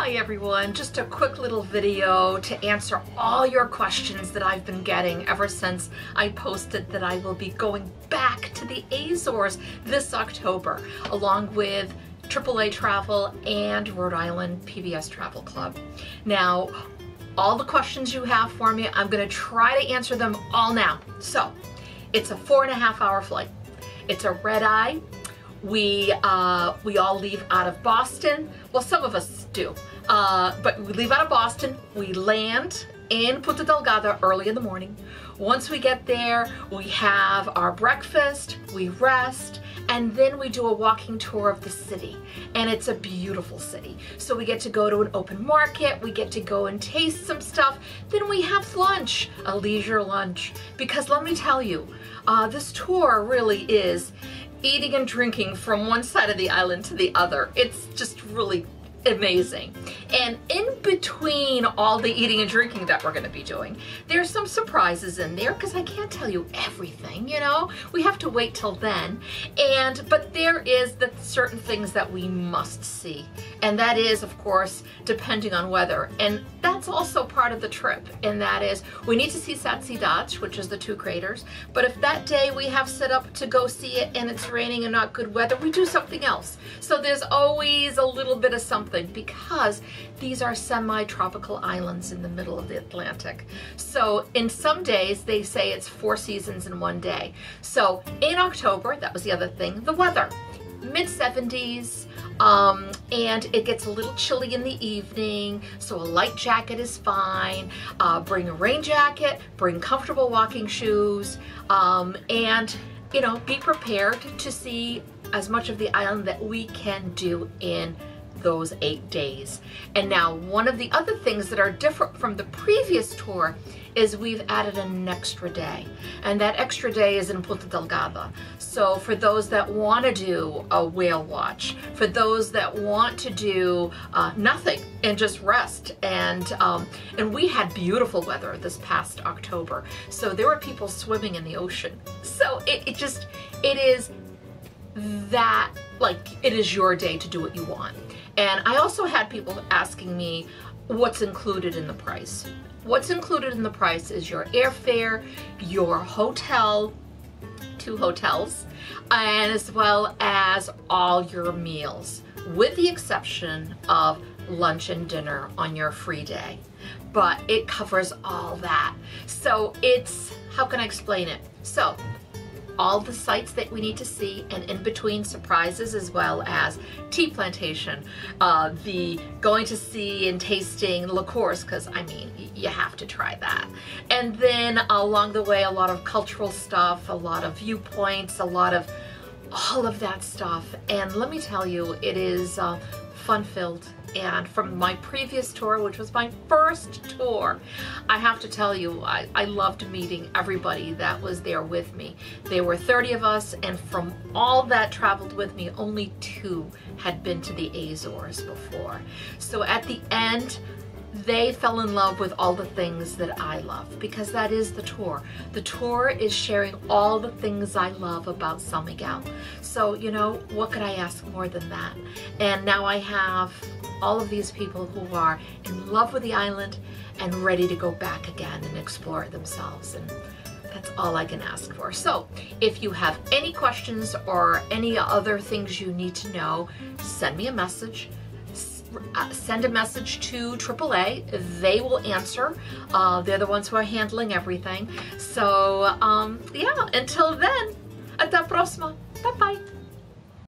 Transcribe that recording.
Hi everyone, just a quick little video to answer all your questions that I've been getting ever since I posted that I will be going back to the Azores this October along with AAA Travel and Rhode Island PBS Travel Club. Now, all the questions you have for me, I'm going to try to answer them all now. So, it's a 4.5-hour flight. It's a red-eye. We all leave out of Boston. Well, some of us do, but we leave out of Boston. We land in Punta Delgada early in the morning. Once we get there, we have our breakfast, we rest, and then we do a walking tour of the city. And it's a beautiful city. So we get to go to an open market, we get to go and taste some stuff, then we have lunch, a leisure lunch. Because let me tell you, this tour really is eating and drinking from one side of the island to the other. It's just really amazing. And in between all the eating and drinking that we're going to be doing, there's some surprises in there because I can't tell you everything, you know. We have to wait till then. But there is the certain things that we must see. And that is, of course, depending on weather. And that's also part of the trip. And that is, we need to see Satsy-Dach, which is the 2 craters. But if that day we have set up to go see it and it's raining and not good weather, we do something else. So there's always a little bit of something, because these are semi-tropical islands in the middle of the Atlantic. So in some days they say it's 4 seasons in one day. So in October, that was the other thing, the weather, mid-70s, and it gets a little chilly in the evening, so a light jacket is fine. Bring a rain jacket, bring comfortable walking shoes, and you know, be prepared to see as much of the island that we can do in those 8 days. And now, one of the other things that are different from the previous tour is we've added an extra day, and that extra day is in Punta Delgada. So for those that want to do a whale watch, for those that want to do nothing and just rest, and we had beautiful weather this past October, so there were people swimming in the ocean. So it is that, like, it is your day to do what you want. And I also had people asking me what's included in the price. What's included in the price is your airfare, your hotel, 2 hotels, and as well as all your meals, with the exception of lunch and dinner on your free day. But it covers all that. So it's, how can I explain it? So all the sites that we need to see, and in between surprises, as well as tea plantation, the going to see and tasting liqueurs, because I mean, you have to try that. And then along the way, a lot of cultural stuff, a lot of viewpoints, a lot of all of that stuff. And let me tell you, it is fun-filled. And from my previous tour, which was my first tour, I have to tell you, I loved meeting everybody that was there with me. There were 30 of us, and from all that traveled with me, only 2 had been to the Azores before. So at the end, they fell in love with all the things that I love, because that is the tour. The tour is sharing all the things I love about San Miguel. So, you know, what could I ask more than that? And now I have all of these people who are in love with the island and ready to go back again and explore it themselves. And that's all I can ask for. So if you have any questions or any other things you need to know, send me a message. Send a message to AAA. They will answer. They're the ones who are handling everything. So yeah, until then, hasta la próxima. Bye bye.